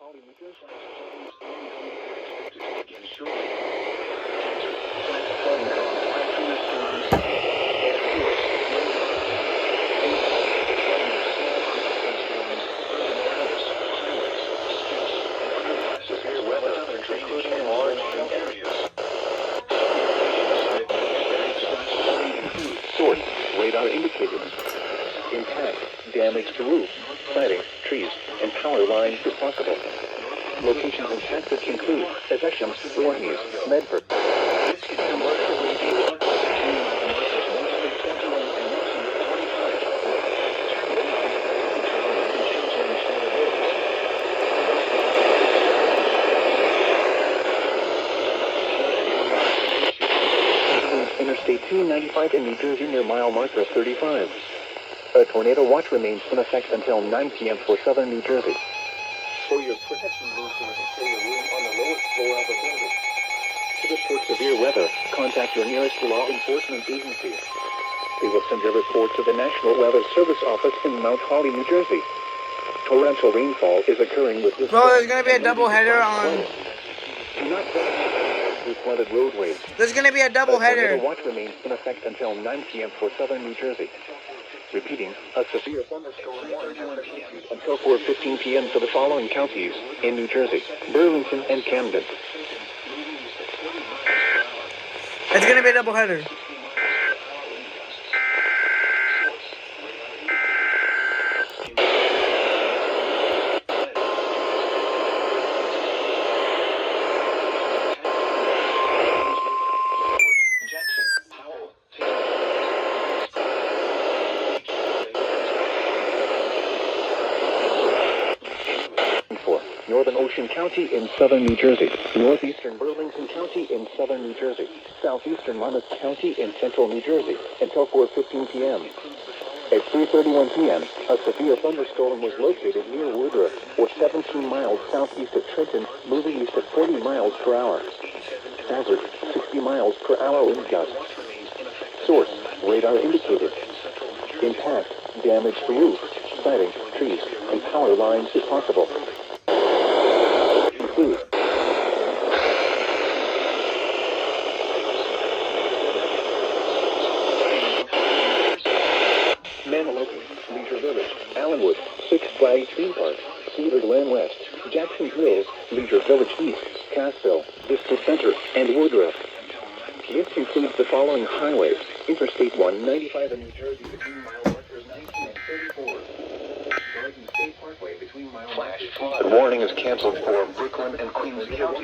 Holly, New Jersey. Source, radar indicated. Impact, damage to roof, siding, trees, and power lines if possible. Locations and tactics include Evesham, Voorhees, Medford. Interstate 295 in New Jersey near mile marker 35. A tornado watch remains in effect until 9 p.m. for southern New Jersey. For your protection, stay a room on the lowest floor of a building. To report severe weather, contact your nearest law enforcement agency. They will send your report to the National Weather Service office in Mount Holly, New Jersey. Torrential rainfall is occurring with this. Bro, there's gonna be a double header on. Do not through flooded roadways. There's gonna be a double header. The watch remains in effect until 9 p.m. for southern New Jersey. Repeating, a severe thunderstorm warning has been issued until 4:15 p.m. for the following counties in New Jersey: Burlington and Camden. It's gonna be a double header. Northern Ocean County in southern New Jersey, northeastern Burlington County in southern New Jersey, southeastern Monmouth County in central New Jersey until 4:15 p.m. At 3:31 p.m., a severe thunderstorm was located near Woodruff, or 17 miles southeast of Trenton, moving east at 40 miles per hour. Hazard, 60 miles per hour wind gusts. Source, radar indicated. Impact, damage to roof, siding, trees, and power lines if possible. Manaloki, Leisure Village, Allenwood, Six Flags Theme Park, Cedar Glen West, Jackson Hills, Leisure Village East, Cassville, Vista Center, and Woodruff. This includes the following highways: Interstate 195 in New Jersey between mile markers 19 and 34. Garden State Parkway between mile markers. Flash flood warning is canceled for Brooklyn and Queens counties.